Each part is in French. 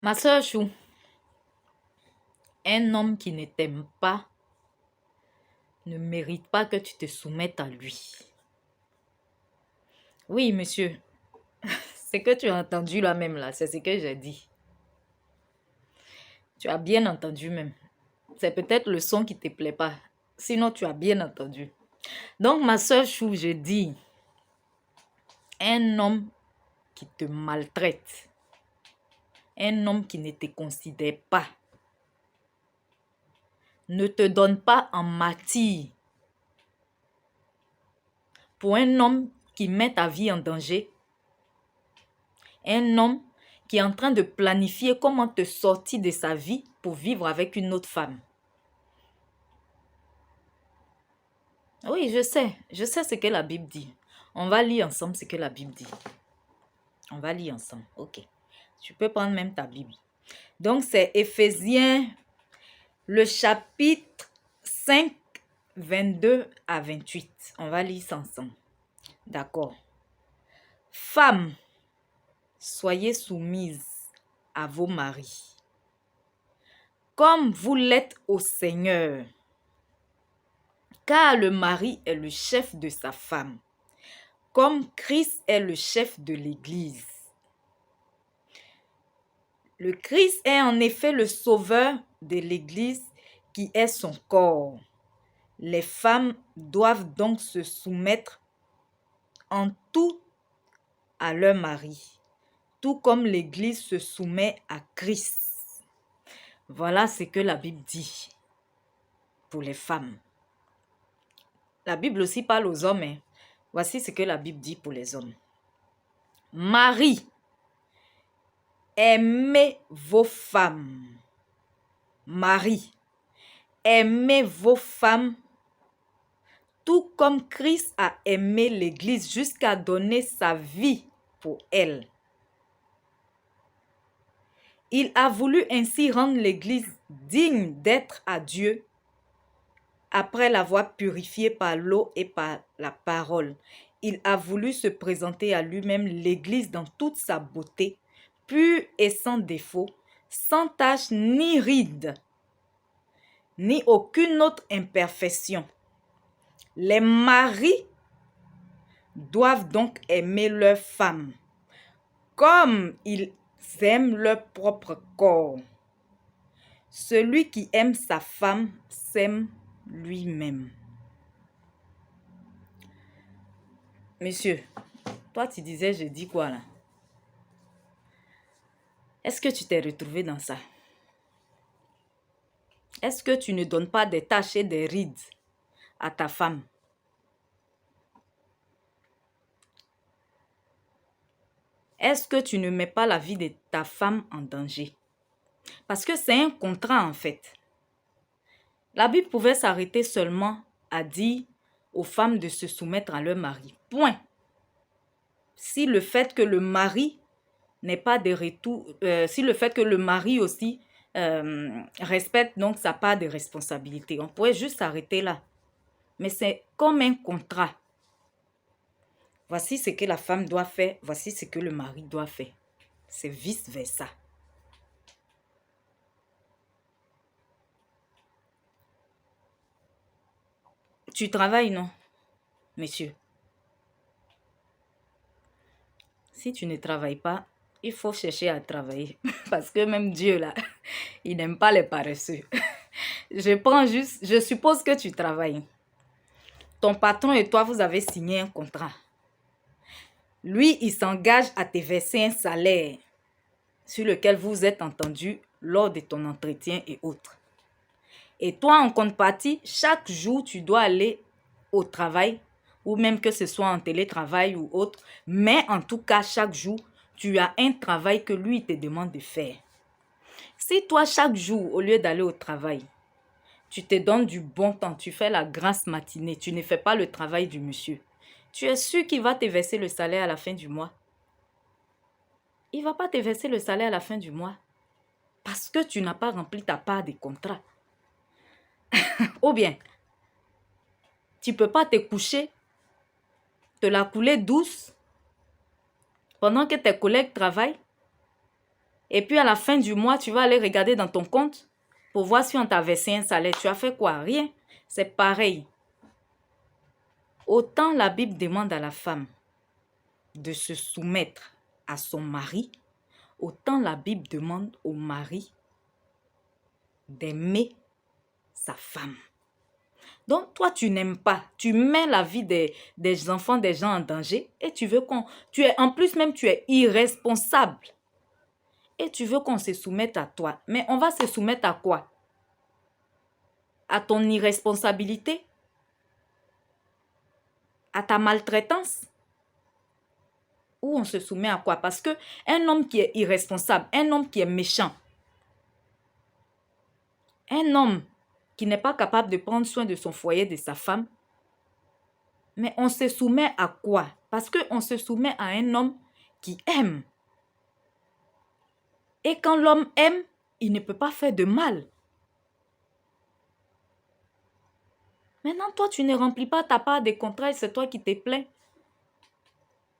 Ma soeur Chou, un homme qui ne t'aime pas ne mérite pas que tu te soumettes à lui. Oui, monsieur, c'est que tu as entendu là même là, c'est ce que j'ai dit. Tu as bien entendu même. C'est peut-être le son qui ne te plaît pas. Sinon, tu as bien entendu. Donc, ma soeur Chou, je dis, un homme qui te maltraite, un homme qui ne te considère pas, ne te donne pas en matière pour un homme qui met ta vie en danger, un homme qui est en train de planifier comment te sortir de sa vie pour vivre avec une autre femme. Oui, je sais ce que la Bible dit. On va lire ensemble ce que la Bible dit. On va lire ensemble, ok. Tu peux prendre même ta Bible. Donc, c'est Éphésiens, le chapitre 5, 22 à 28. On va lire ça ensemble. D'accord. Femmes, soyez soumises à vos maris, comme vous l'êtes au Seigneur. Car le mari est le chef de sa femme, comme Christ est le chef de l'Église. Le Christ est en effet le sauveur de l'Église qui est son corps. Les femmes doivent donc se soumettre en tout à leur mari, tout comme l'Église se soumet à Christ. Voilà ce que la Bible dit pour les femmes. La Bible aussi parle aux hommes. Hein. Voici ce que la Bible dit pour les hommes. Marie, aimez vos femmes. Marie, aimez vos femmes tout comme Christ a aimé l'Église jusqu'à donner sa vie pour elle. Il a voulu ainsi rendre l'Église digne d'être à Dieu après l'avoir purifiée par l'eau et par la parole. Il a voulu se présenter à lui-même l'Église dans toute sa beauté, pure et sans défaut, sans tache ni ride, ni aucune autre imperfection. Les maris doivent donc aimer leurs femmes comme ils aiment leur propre corps. Celui qui aime sa femme s'aime lui-même. Monsieur, toi tu disais je dis quoi là? Est-ce que tu t'es retrouvé dans ça? Est-ce que tu ne donnes pas des taches et des rides à ta femme? Est-ce que tu ne mets pas la vie de ta femme en danger? Parce que c'est un contrat en fait. La Bible pouvait s'arrêter seulement à dire aux femmes de se soumettre à leur mari. Point. Si le fait que le mari n'est pas de retour, si le fait que le mari aussi respecte donc sa part de responsabilité, on pourrait juste s'arrêter là. Mais c'est comme un contrat. Voici ce que la femme doit faire, voici ce que le mari doit faire. C'est vice-versa. Tu travailles, non, monsieur? Si tu ne travailles pas, il faut chercher à travailler. Parce que même Dieu, là, il n'aime pas les paresseux. Je suppose que tu travailles. Ton patron et toi, vous avez signé un contrat. Lui, il s'engage à te verser un salaire sur lequel vous êtes entendu lors de ton entretien et autres. Et toi, en contrepartie, chaque jour, tu dois aller au travail, ou même que ce soit en télétravail ou autre. Mais en tout cas, chaque jour, tu as un travail que lui te demande de faire. Si toi, chaque jour, au lieu d'aller au travail, tu te donnes du bon temps, tu fais la grasse matinée, tu ne fais pas le travail du monsieur, tu es sûr qu'il va te verser le salaire à la fin du mois? Il ne va pas te verser le salaire à la fin du mois parce que tu n'as pas rempli ta part de contrat. Ou bien, tu ne peux pas te coucher, te la couler douce pendant que tes collègues travaillent. Et puis à la fin du mois, tu vas aller regarder dans ton compte pour voir si on t'a versé un salaire. Tu as fait quoi? Rien. C'est pareil. Autant la Bible demande à la femme de se soumettre à son mari, autant la Bible demande au mari d'aimer sa femme. Donc, toi, tu n'aimes pas. Tu mets la vie des enfants, des gens en danger et tu veux qu'on... En plus, même, tu es irresponsable. Et tu veux qu'on se soumette à toi. Mais on va se soumettre à quoi? À ton irresponsabilité? À ta maltraitance? Ou on se soumet à quoi? Parce que un homme qui est irresponsable, un homme qui est méchant, un homme qui n'est pas capable de prendre soin de son foyer, de sa femme, mais on se soumet à quoi? Parce qu'on se soumet à un homme qui aime. Et quand l'homme aime, il ne peut pas faire de mal. Maintenant, toi, tu ne remplis pas ta part des contrats et c'est toi qui te plains.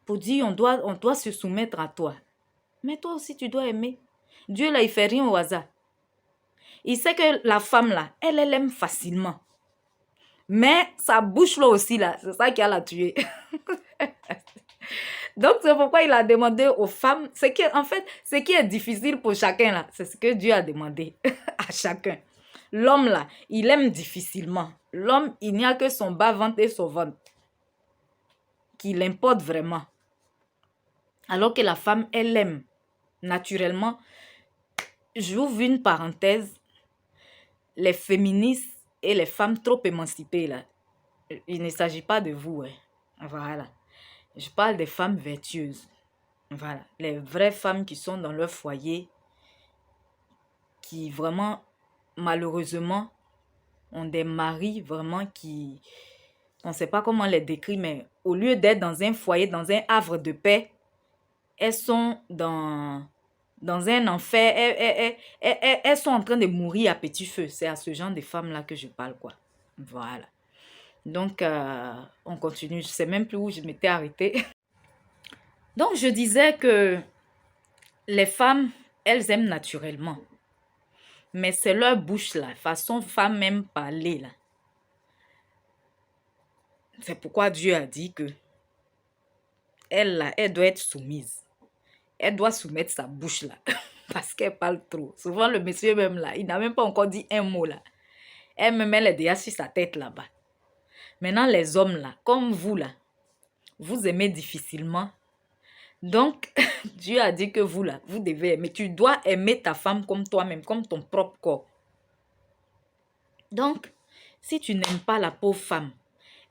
Pour dire on doit se soumettre à toi. Mais toi aussi, tu dois aimer. Dieu, là, il ne fait rien au hasard. Il sait que la femme, là, elle aime facilement. Mais sa bouche, là aussi, là, c'est ça qui a la tuer. Donc, c'est pourquoi il a demandé aux femmes, en fait, ce qui est difficile pour chacun, là, c'est ce que Dieu a demandé à chacun. L'homme, là, il aime difficilement. L'homme, il n'y a que son bas-ventre et son ventre qui l'importe vraiment. Alors que la femme, elle aime naturellement. J'ouvre une parenthèse. Les féministes et les femmes trop émancipées, là, il ne s'agit pas de vous. Hein. Voilà. Je parle des femmes vertueuses. Voilà. Les vraies femmes qui sont dans leur foyer, qui vraiment, malheureusement, ont des maris vraiment qui... On ne sait pas comment les décrire, mais au lieu d'être dans un foyer, dans un havre de paix, elles sont dans un enfer. Elles sont en train de mourir à petit feu. C'est à ce genre de femmes-là que je parle, quoi. Voilà. Donc, on continue. Je ne sais même plus où je m'étais arrêtée. Donc, je disais que les femmes, elles aiment naturellement. Mais c'est leur bouche, là, façon femme même parler, là. C'est pourquoi Dieu a dit que elle, là, elle doit être soumise. Elle doit soumettre sa bouche, là. Parce qu'elle parle trop. Souvent, le monsieur même, là, il n'a même pas encore dit un mot, là. Elle me met les dégâts sur sa tête, là-bas. Maintenant, les hommes, là, comme vous, là, vous aimez difficilement. Donc, Dieu a dit que vous, là, vous devez aimer. Tu dois aimer ta femme comme toi-même, comme ton propre corps. Donc, si tu n'aimes pas la pauvre femme,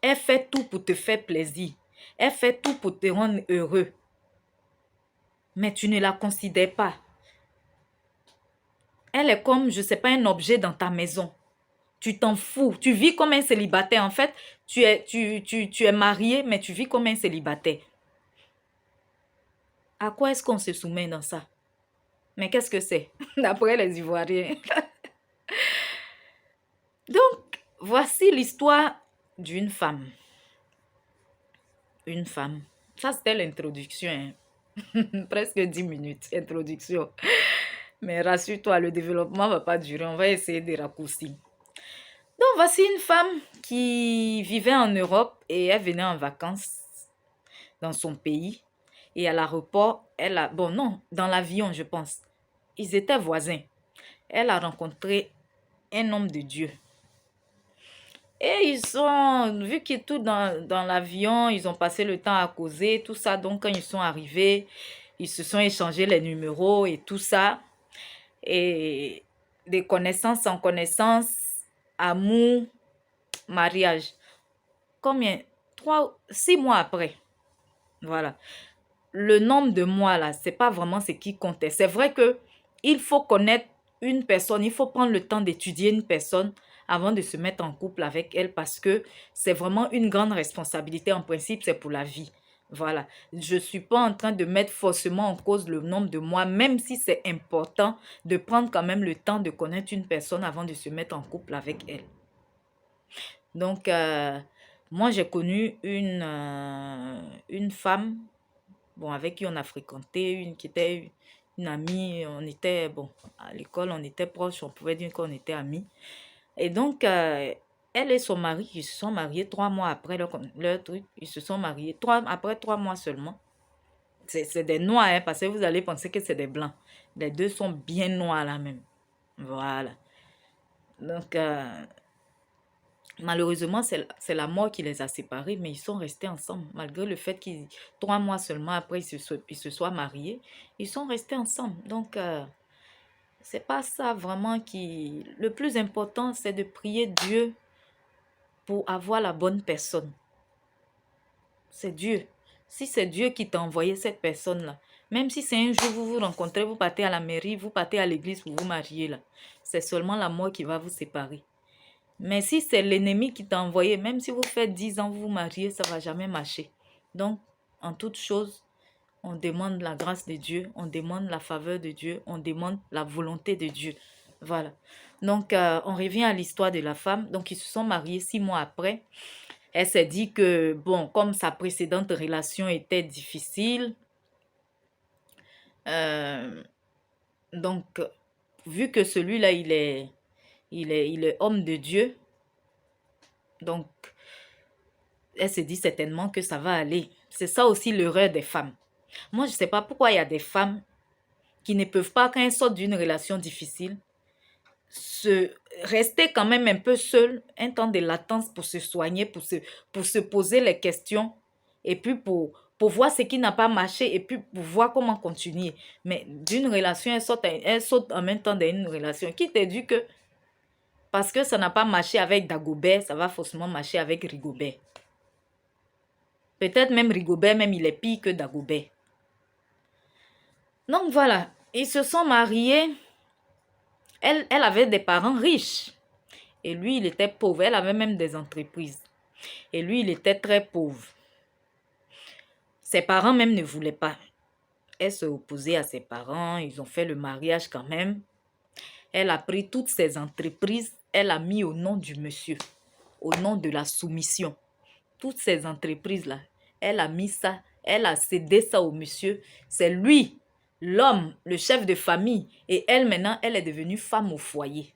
elle fait tout pour te faire plaisir. Elle fait tout pour te rendre heureux. Mais tu ne la considères pas. Elle est comme, je ne sais pas, un objet dans ta maison. Tu t'en fous. Tu vis comme un célibataire. En fait, tu es marié, mais tu vis comme un célibataire. À quoi est-ce qu'on se soumet dans ça? Mais qu'est-ce que c'est? D'après les Ivoiriens. Donc, voici l'histoire d'une femme. Une femme. Ça, c'était l'introduction. Hein. Presque 10 minutes, introduction. Mais rassure-toi, le développement ne va pas durer. On va essayer de raccourcir. Donc, voici une femme qui vivait en Europe et elle venait en vacances dans son pays. Et à l'aéroport, elle a... Bon, non, dans l'avion, je pense. Ils étaient voisins. Elle a rencontré un homme de Dieu. Et ils ont, vu qu'ils tout dans l'avion, ils ont passé le temps à causer, tout ça. Donc, quand ils sont arrivés, ils se sont échangés les numéros et tout ça. Et des connaissances en connaissances, amour, mariage. Combien? 6 mois après. Voilà. Le nombre de mois, là, c'est pas vraiment ce qui comptait. C'est vrai que il faut connaître une personne, il faut prendre le temps d'étudier une personne avant de se mettre en couple avec elle parce que c'est vraiment une grande responsabilité. En principe, c'est pour la vie. Voilà. Je ne suis pas en train de mettre forcément en cause le nombre de mois, même si c'est important de prendre quand même le temps de connaître une personne avant de se mettre en couple avec elle. Donc, moi, j'ai connu une femme, bon, avec qui on a fréquenté, une amie, on était, bon, à l'école, on était proches, on pouvait dire qu'on était amis. Et donc, elle et son mari, ils se sont mariés 3 mois après leur truc. Ils se sont mariés après 3 mois seulement. C'est des noirs, hein, parce que vous allez penser que c'est des blancs. Les deux sont bien noirs là même. Voilà. Donc, malheureusement, c'est la mort qui les a séparés, mais ils sont restés ensemble. Malgré le fait qu'ils, 3 mois seulement après, ils se soient mariés, ils sont restés ensemble. Donc, c'est pas ça vraiment qui... Le plus important, c'est de prier Dieu pour avoir la bonne personne. C'est Dieu. Si c'est Dieu qui t'a envoyé cette personne-là, même si c'est un jour vous vous rencontrez, vous partez à la mairie, vous partez à l'église pour vous marier là, c'est seulement la mort qui va vous séparer. Mais si c'est l'ennemi qui t'a envoyé, même si vous faites 10 ans, vous vous mariez, ça ne va jamais marcher. Donc, en toute chose, on demande la grâce de Dieu, on demande la faveur de Dieu, on demande la volonté de Dieu. Voilà. Donc, on revient à l'histoire de la femme. Donc, ils se sont mariés 6 mois après. Elle s'est dit que, bon, comme sa précédente relation était difficile, donc, vu que celui-là, il est homme de Dieu, donc, elle se dit certainement que ça va aller. C'est ça aussi l'erreur des femmes. Moi, je ne sais pas pourquoi il y a des femmes qui ne peuvent pas, quand elles sortent d'une relation difficile, rester quand même un peu seules, un temps de latence pour se soigner, pour se poser les questions, et puis pour voir ce qui n'a pas marché, et puis pour voir comment continuer. Mais d'une relation, elle saute en même temps d'une relation. Qui te dit que parce que ça n'a pas marché avec Dagobert, ça va forcément marcher avec Rigobert? Peut-être même Rigobert, même il est pire que Dagobert. Donc voilà, ils se sont mariés. Elle avait des parents riches. Et lui, il était pauvre. Elle avait même des entreprises. Et lui, il était très pauvre. Ses parents même ne voulaient pas. Elle s'est opposée à ses parents. Ils ont fait le mariage quand même. Elle a pris toutes ses entreprises. Elle a mis au nom du monsieur. Au nom de la soumission. Toutes ces entreprises-là. Elle a mis ça. Elle a cédé ça au monsieur. C'est lui, l'homme, le chef de famille. Et elle, maintenant, elle est devenue femme au foyer.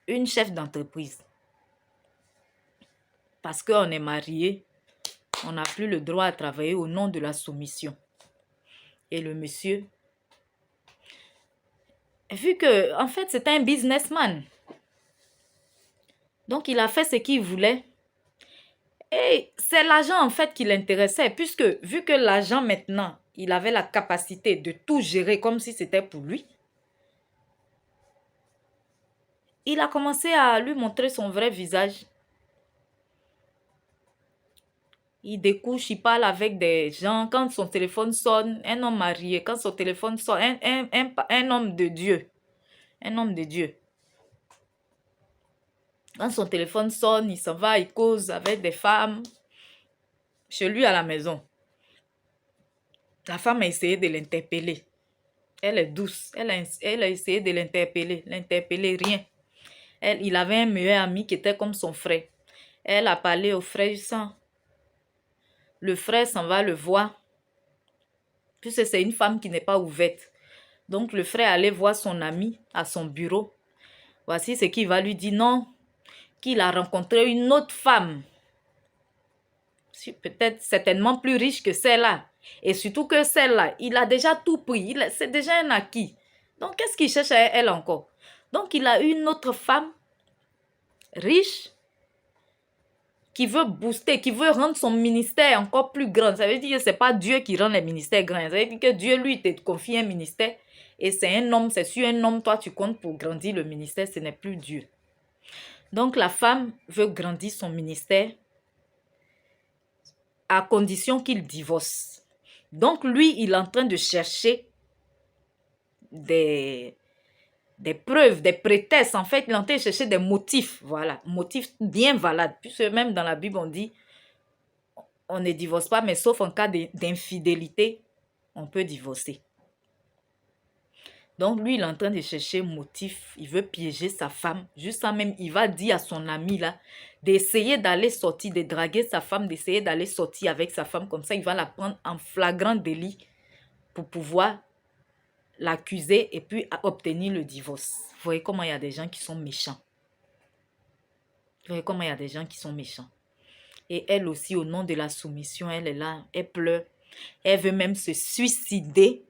Une chef d'entreprise. Parce qu'on est marié, on n'a plus le droit à travailler au nom de la soumission. Et le monsieur, vu que, en fait, c'était un businessman. Donc, il a fait ce qu'il voulait. Et c'est l'argent, en fait, qui l'intéressait. Puisque, vu que l'argent, maintenant, il avait la capacité de tout gérer comme si c'était pour lui, il a commencé à lui montrer son vrai visage. Il découche, il parle avec des gens. Quand son téléphone sonne, un homme marié, quand son téléphone sonne, un homme de Dieu. Un homme de Dieu. Quand son téléphone sonne, il s'en va, il cause avec des femmes. Chez lui à la maison. La femme a essayé de l'interpeller. Elle est douce. Elle a essayé de l'interpeller. L'interpeller, rien. Il avait un meilleur ami qui était comme son frère. Elle a parlé au frère du sang. Le frère s'en va le voir. Puisque c'est une femme qui n'est pas ouverte. Donc le frère allait voir son ami à son bureau. Voici ce qu'il va lui dire. Non, qu'il a rencontré une autre femme. Peut-être certainement plus riche que celle-là. Et surtout que celle-là, il a déjà tout pris. C'est déjà un acquis. Donc qu'est-ce qu'il cherche à elle encore? Donc il a une autre femme riche qui veut booster, qui veut rendre son ministère encore plus grand. Ça veut dire que ce n'est pas Dieu qui rend les ministères grands. Ça veut dire que Dieu, lui, te confie un ministère. Et c'est un homme, c'est sur un homme, toi, tu comptes pour grandir le ministère. Ce n'est plus Dieu. Donc, la femme veut grandir son ministère à condition qu'il divorce. Donc, lui, il est en train de chercher des preuves, des prétextes. En fait, il est en train de chercher des motifs. Voilà, motifs bien valables. Puisque même dans la Bible, on dit on ne divorce pas, mais sauf en cas d'infidélité, on peut divorcer. Donc, lui, il est en train de chercher motif. Il veut piéger sa femme. Juste ça même, il va dire à son ami là d'essayer d'aller sortir, de draguer sa femme, d'essayer d'aller sortir avec sa femme. Comme ça, il va la prendre en flagrant délit pour pouvoir l'accuser et puis obtenir le divorce. Vous voyez comment il y a des gens qui sont méchants. Vous voyez comment il y a des gens qui sont méchants. Et elle aussi, au nom de la soumission, elle est là, elle pleure. Elle veut même se suicider.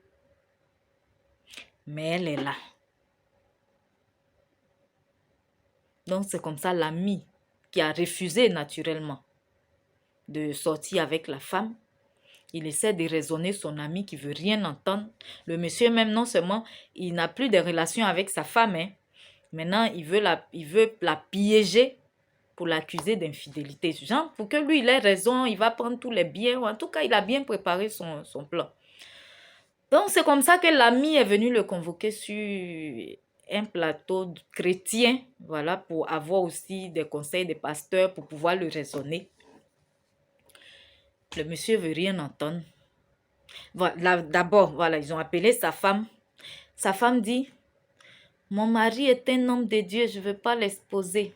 Mais elle est là. Donc c'est comme ça l'ami qui a refusé naturellement de sortir avec la femme. Il essaie de raisonner son ami qui ne veut rien entendre. Le monsieur même, non seulement, il n'a plus de relation avec sa femme. Maintenant, il veut la piéger pour l'accuser d'infidélité. Genre, pour que lui, il ait raison, il va prendre tous les biens. En tout cas, il a bien préparé son plan. Donc, c'est comme ça que l'ami est venu le convoquer sur un plateau chrétien, voilà, pour avoir aussi des conseils des pasteurs, pour pouvoir le raisonner. Le monsieur ne veut rien entendre. Voilà, d'abord, voilà, ils ont appelé sa femme. Sa femme dit, mon mari est un homme de Dieu, je ne veux pas l'exposer.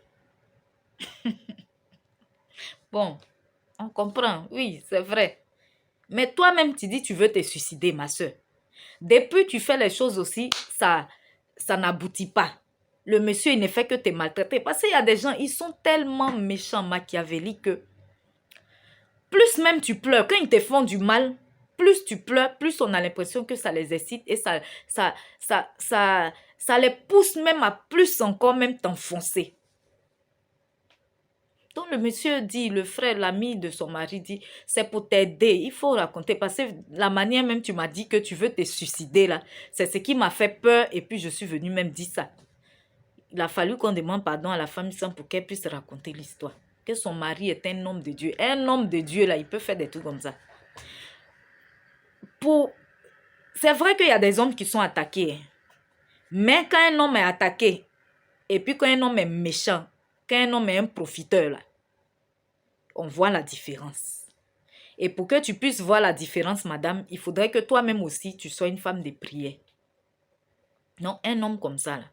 Bon, on comprend, oui, c'est vrai. Mais toi-même, tu dis, tu veux te suicider, ma soeur. Depuis tu fais les choses aussi, ça n'aboutit pas. Le monsieur, il ne fait que te maltraiter. Parce qu'il y a des gens, ils sont tellement méchants, machiavéliques, que plus même tu pleures, quand ils te font du mal, plus tu pleures, plus on a l'impression que ça les excite et ça les pousse même à plus encore même t'enfoncer. Donc le monsieur dit, le frère, l'ami de son mari dit, c'est pour t'aider, il faut raconter. Parce que la manière même tu m'as dit que tu veux te suicider là, c'est ce qui m'a fait peur et puis je suis venue même dire ça. Il a fallu qu'on demande pardon à la femme sans pour qu'elle puisse raconter l'histoire. Que son mari est un homme de Dieu. Un homme de Dieu là, il peut faire des trucs comme ça. C'est vrai qu'il y a des hommes qui sont attaqués. Mais quand un homme est attaqué, et puis quand un homme est méchant, quand un homme est un profiteur là, on voit la différence. Et pour que tu puisses voir la différence, madame, il faudrait que toi-même aussi, tu sois une femme de prière. Non, un homme comme ça, là,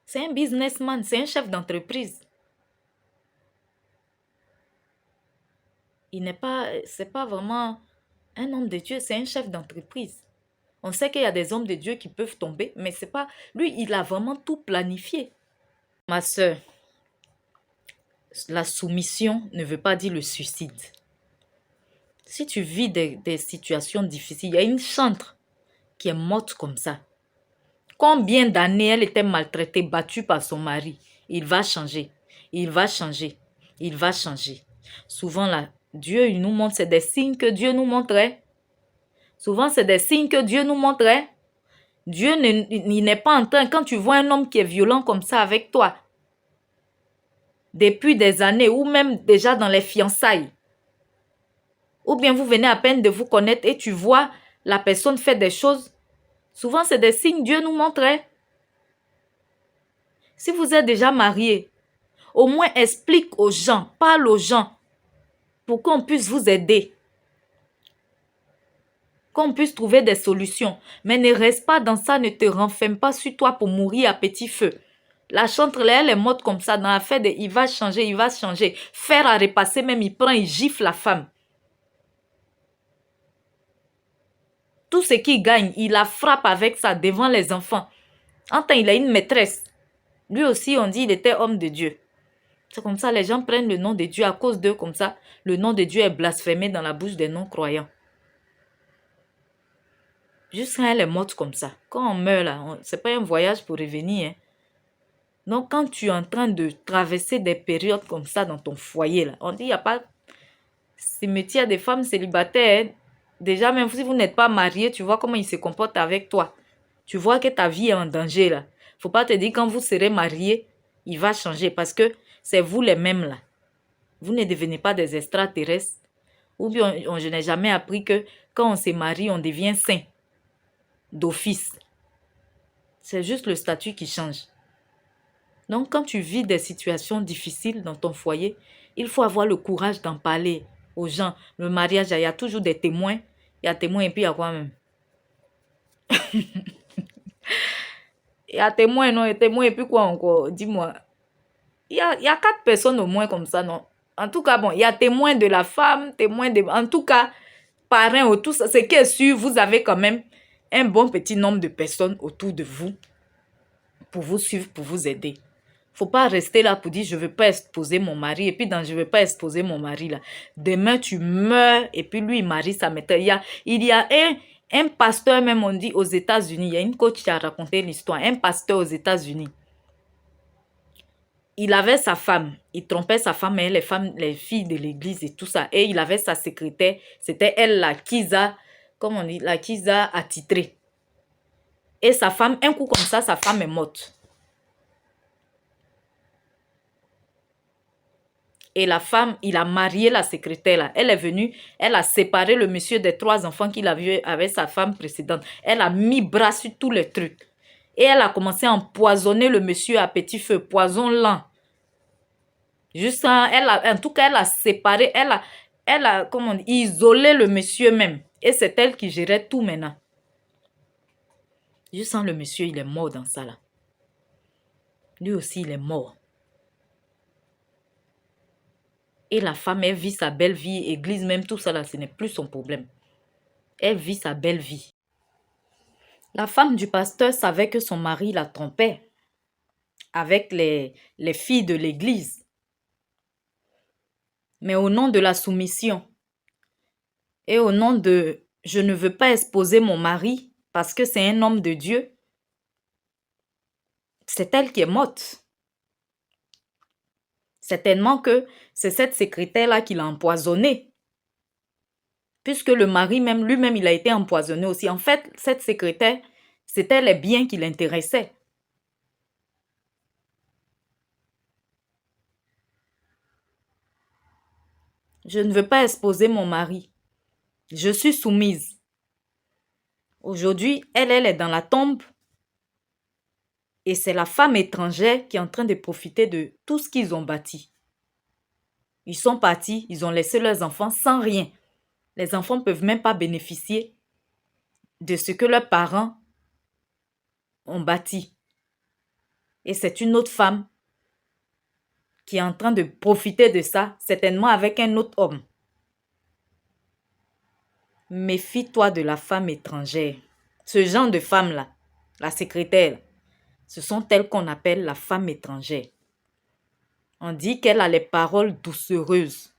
c'est un businessman, c'est un chef d'entreprise. C'est pas vraiment un homme de Dieu, c'est un chef d'entreprise. On sait qu'il y a des hommes de Dieu qui peuvent tomber, mais c'est pas... Lui, il a vraiment tout planifié. Ma soeur, la soumission ne veut pas dire le suicide. Si tu vis des situations difficiles, il y a une chantre qui est morte comme ça. Combien d'années elle était maltraitée, battue par son mari. Il va changer, il va changer, il va changer. Souvent, là, Dieu, il nous montre, c'est des signes que Dieu nous montrait. Souvent, c'est des signes que Dieu nous montrait. Dieu n'est pas en train, quand tu vois un homme qui est violent comme ça avec toi, depuis des années, ou même déjà dans les fiançailles, ou bien vous venez à peine de vous connaître et tu vois la personne faire des choses, souvent c'est des signes que Dieu nous montrait. Si vous êtes déjà marié, au moins explique aux gens, parle aux gens, pour qu'on puisse vous aider. Qu'on puisse trouver des solutions. Mais ne reste pas dans ça, ne te renferme pas sur toi pour mourir à petit feu. La chantre, elle est morte comme ça, dans l'affaire de il va changer, il va changer. Faire à repasser, même il prend, il gifle la femme. Tout ce qu'il gagne, il la frappe avec ça devant les enfants. En temps, il a une maîtresse. Lui aussi, on dit il était homme de Dieu. C'est comme ça, les gens prennent le nom de Dieu à cause d'eux, comme ça. Le nom de Dieu est blasphémé dans la bouche des non-croyants. Juste quand elle est morte comme ça. Quand on meurt là, c'est pas un voyage pour revenir. Hein. Donc quand tu es en train de traverser des périodes comme ça dans ton foyer, là, on dit il n'y a pas cimetière des femmes célibataires. Hein. Déjà, même si vous n'êtes pas marié, tu vois comment il se comporte avec toi. Tu vois que ta vie est en danger là. Faut pas te dire quand vous serez marié, il va changer parce que c'est vous les mêmes là. Vous ne devenez pas des extraterrestres. Ou bien je n'ai jamais appris que quand on se marie, on devient saint d'office. C'est juste le statut qui change. Donc, quand tu vis des situations difficiles dans ton foyer, il faut avoir le courage d'en parler aux gens. Le mariage, il y a toujours des témoins. Il y a témoins et puis il y a quoi même? Il y a témoins, non? Il y a témoins et puis quoi encore? Dis-moi. Il y a 4 personnes au moins comme ça, non? En tout cas, bon, il y a témoin de la femme, témoin de... En tout cas, parrains, autour, ce qui est sûr, vous avez quand même un bon petit nombre de personnes autour de vous pour vous suivre, pour vous aider. Faut pas rester là pour dire je veux pas exposer mon mari et puis dans je veux pas exposer mon mari là. Demain tu meurs et puis lui il marie sa maîtresse. Il y a un pasteur même on dit aux États-Unis, il y a une coach qui a raconté l'histoire, un pasteur aux États-Unis. Il avait sa femme, il trompait sa femme et les filles de l'église et tout ça. Et il avait sa secrétaire, c'était elle là qui a, comme on dit, la qui a attitré. Et sa femme, un coup comme ça, sa femme est morte. Et la femme, il a marié la secrétaire là. Elle est venue, elle a séparé le monsieur des 3 enfants qu'il avait avec sa femme précédente. Elle a mis bras sur tous les trucs. Et elle a commencé à empoisonner le monsieur à petit feu, poison lent. Juste, en tout cas, elle a séparé, elle a comment on dit, isolé le monsieur même. Et c'est elle qui gérait tout maintenant. Juste le monsieur, il est mort dans ça là. Lui aussi, il est mort. Et la femme, elle vit sa belle vie, église même, tout ça là, ce n'est plus son problème. Elle vit sa belle vie. La femme du pasteur savait que son mari la trompait avec les filles de l'église. Mais au nom de la soumission et au nom de « je ne veux pas exposer mon mari parce que c'est un homme de Dieu », c'est elle qui est morte. Certainement que c'est cette secrétaire-là qui l'a empoisonné. Puisque le mari même, lui-même, il a été empoisonné aussi. En fait, cette secrétaire, c'était les biens qui l'intéressaient. Je ne veux pas exposer mon mari. Je suis soumise. Aujourd'hui, elle est dans la tombe. Et c'est la femme étrangère qui est en train de profiter de tout ce qu'ils ont bâti. Ils sont partis, ils ont laissé leurs enfants sans rien. Les enfants ne peuvent même pas bénéficier de ce que leurs parents ont bâti. Et c'est une autre femme qui est en train de profiter de ça, certainement avec un autre homme. Méfie-toi de la femme étrangère. Ce genre de femme-là, la secrétaire, ce sont elles qu'on appelle la femme étrangère. On dit qu'elle a les paroles doucereuses.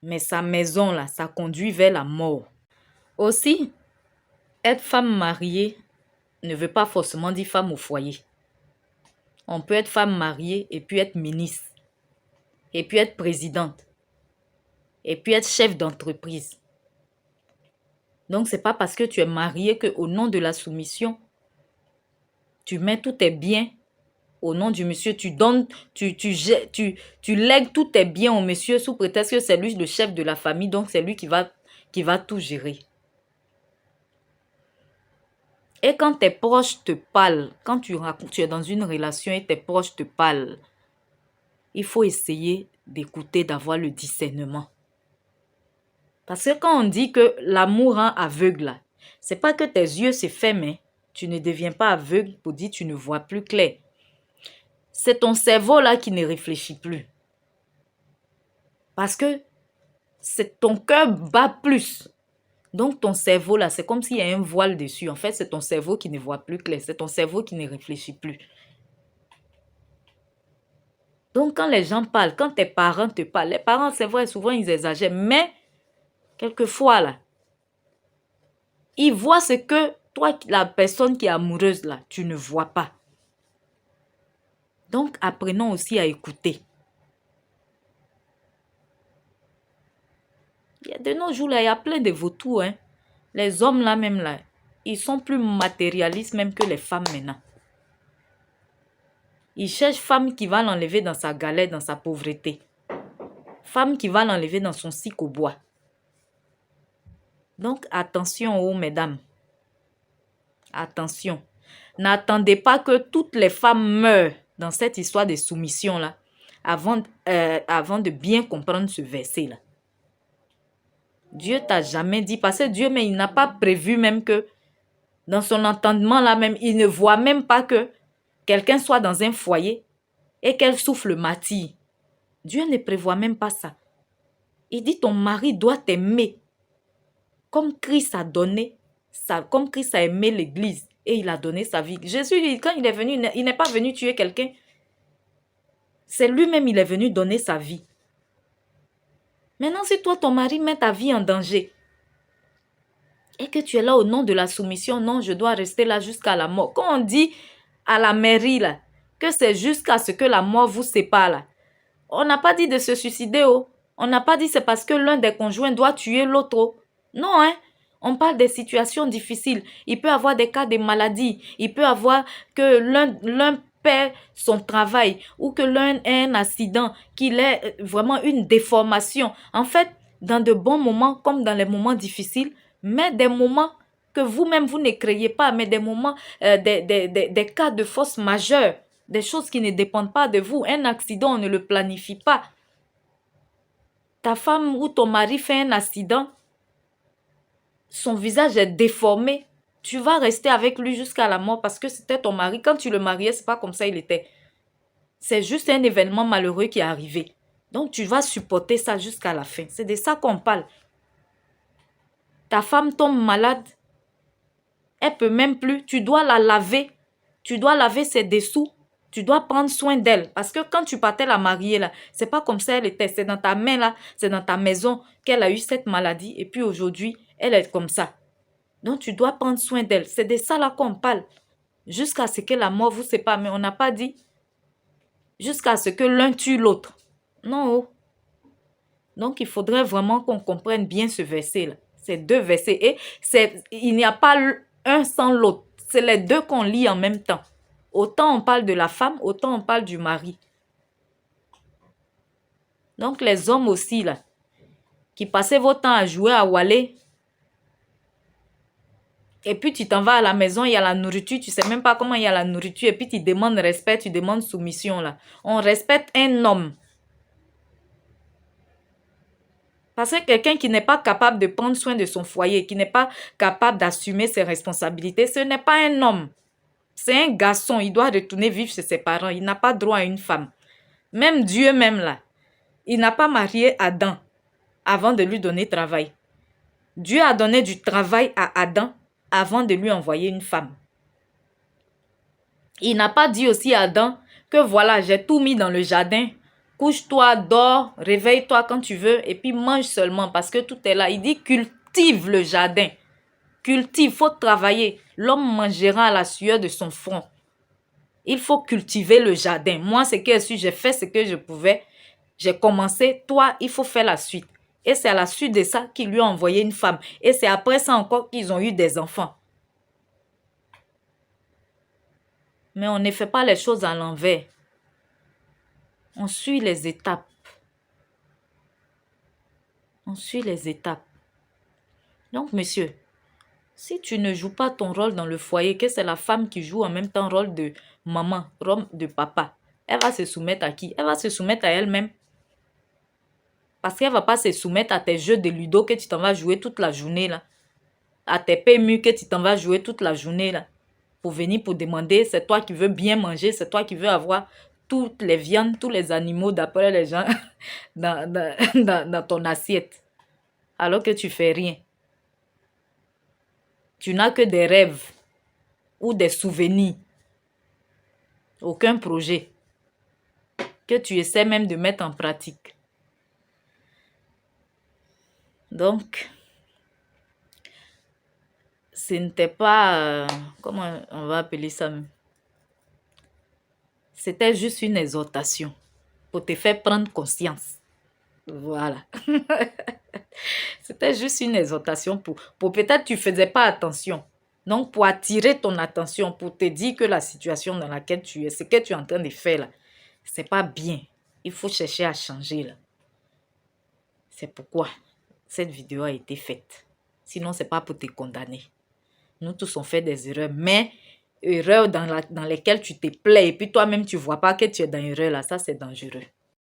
Mais sa maison, là, ça conduit vers la mort. Aussi, être femme mariée ne veut pas forcément dire femme au foyer. On peut être femme mariée et puis être ministre. Et puis être présidente. Et puis être chef d'entreprise. Donc, ce n'est pas parce que tu es mariée qu'au nom de la soumission, tu mets tous tes biens au nom du monsieur. Tu donnes, tu lègues tous tes biens au monsieur sous prétexte que c'est lui le chef de la famille. Donc, c'est lui qui va tout gérer. Et quand tes proches te parlent, quand tu es dans une relation et tes proches te parlent, il faut essayer d'écouter, d'avoir le discernement. Parce que quand on dit que l'amour rend aveugle, c'est pas que tes yeux se ferment, tu ne deviens pas aveugle pour dire que tu ne vois plus clair. C'est ton cerveau là qui ne réfléchit plus. Parce que c'est ton cœur bat plus. Donc ton cerveau là, c'est comme s'il y a un voile dessus. En fait, c'est ton cerveau qui ne voit plus clair. C'est ton cerveau qui ne réfléchit plus. Donc quand les gens parlent, quand tes parents te parlent, les parents, c'est vrai, souvent ils exagèrent. Mais quelquefois là, ils voient ce que toi, la personne qui est amoureuse là, tu ne vois pas. Donc apprenons aussi à écouter. Il y a de nos jours là, il y a plein de vautours. Hein. Les hommes là même là, ils sont plus matérialistes même que les femmes maintenant. Ils cherchent femme qui va l'enlever dans sa galère, dans sa pauvreté. Femme qui va l'enlever dans son cycle au bois. Donc attention aux mesdames. Attention. N'attendez pas que toutes les femmes meurent dans cette histoire de soumission là avant de bien comprendre ce verset là. Dieu t'a jamais dit, parce que Dieu, mais il n'a pas prévu même que dans son entendement là même, il ne voit même pas que quelqu'un soit dans un foyer et qu'elle souffle le martyre. Dieu ne prévoit même pas ça. Il dit ton mari doit t'aimer comme Christ a donné, comme Christ a aimé l'église et il a donné sa vie. Jésus, quand il est venu, il n'est pas venu tuer quelqu'un. C'est lui-même, il est venu donner sa vie. Maintenant, si toi, ton mari met ta vie en danger et que tu es là au nom de la soumission, non, je dois rester là jusqu'à la mort. Quand on dit à la mairie là, que c'est jusqu'à ce que la mort vous sépare là, on n'a pas dit de se suicider. Oh. On n'a pas dit c'est parce que l'un des conjoints doit tuer l'autre. Oh. Non, hein. On parle des situations difficiles. Il peut y avoir des cas de maladie. Il peut y avoir que l'un perd son travail ou que l'un ait un accident, qu'il ait vraiment une déformation. En fait, dans de bons moments comme dans les moments difficiles, mais des moments que vous-même, vous ne créez pas, mais des moments, des cas de force majeure, des choses qui ne dépendent pas de vous. Un accident, on ne le planifie pas. Ta femme ou ton mari fait un accident, son visage est déformé, tu vas rester avec lui jusqu'à la mort parce que c'était ton mari. Quand tu le mariais, c'est pas comme ça il était. C'est juste un événement malheureux qui est arrivé. Donc, tu vas supporter ça jusqu'à la fin. C'est de ça qu'on parle. Ta femme tombe malade, elle peut même plus. Tu dois la laver. Tu dois laver ses dessous. Tu dois prendre soin d'elle. Parce que quand tu partais la marier, là, c'est pas comme ça elle était. C'est dans ta main, là. C'est dans ta maison qu'elle a eu cette maladie. Et puis aujourd'hui, elle est comme ça. Donc, tu dois prendre soin d'elle. C'est de ça, là, qu'on parle. Jusqu'à ce que la mort vous sépare. Mais on n'a pas dit jusqu'à ce que l'un tue l'autre. Non. Donc, il faudrait vraiment qu'on comprenne bien ce verset-là. Ces deux versets. Et il n'y a pas un sans l'autre. C'est les deux qu'on lit en même temps. Autant on parle de la femme, autant on parle du mari. Donc, les hommes aussi, là, qui passaient votre temps à jouer à Wallet, et puis tu t'en vas à la maison, il y a la nourriture, tu ne sais même pas comment il y a la nourriture, et puis tu demandes respect, tu demandes soumission, là. On respecte un homme. Parce que quelqu'un qui n'est pas capable de prendre soin de son foyer, qui n'est pas capable d'assumer ses responsabilités, ce n'est pas un homme. C'est un garçon, il doit retourner vivre chez ses parents. Il n'a pas droit à une femme. Même Dieu même là, il n'a pas marié Adam avant de lui donner travail. Dieu a donné du travail à Adam avant de lui envoyer une femme. Il n'a pas dit aussi à Adam que voilà, j'ai tout mis dans le jardin. Couche-toi, dors, réveille-toi quand tu veux et puis mange seulement parce que tout est là. Il dit cultive le jardin. Cultive, il faut travailler. L'homme mangera à la sueur de son front. Il faut cultiver le jardin. Moi, ce que j'ai fait ce que je pouvais. J'ai commencé. Toi, il faut faire la suite. Et c'est à la suite de ça qu'il lui a envoyé une femme. Et c'est après ça encore qu'ils ont eu des enfants. Mais on ne fait pas les choses à l'envers. On suit les étapes. On suit les étapes. Donc, monsieur, si tu ne joues pas ton rôle dans le foyer, que c'est la femme qui joue en même temps rôle de maman, rôle de papa, elle va se soumettre à qui? Elle va se soumettre à elle-même. Parce qu'elle ne va pas se soumettre à tes jeux de ludo que tu t'en vas jouer toute la journée là. À tes PMU que tu t'en vas jouer toute la journée là. Pour venir pour demander, c'est toi qui veux bien manger, c'est toi qui veux avoir toutes les viandes, tous les animaux d'après les gens dans ton assiette. Alors que tu fais rien. Tu n'as que des rêves ou des souvenirs. Aucun projet que tu essaies même de mettre en pratique. Donc, ce n'était pas... comment on va appeler ça? C'était juste une exhortation pour te faire prendre conscience. Voilà. C'était juste une exhortation pour peut-être tu ne faisais pas attention. Donc, pour attirer ton attention, pour te dire que la situation dans laquelle tu es, ce que tu es en train de faire là, ce n'est pas bien. Il faut chercher à changer là. C'est pourquoi cette vidéo a été faite. Sinon, ce n'est pas pour te condamner. Nous tous on fait des erreurs, mais erreurs dans lesquelles tu te plais et puis toi-même tu ne vois pas que tu es dans l'erreur là, ça c'est dangereux.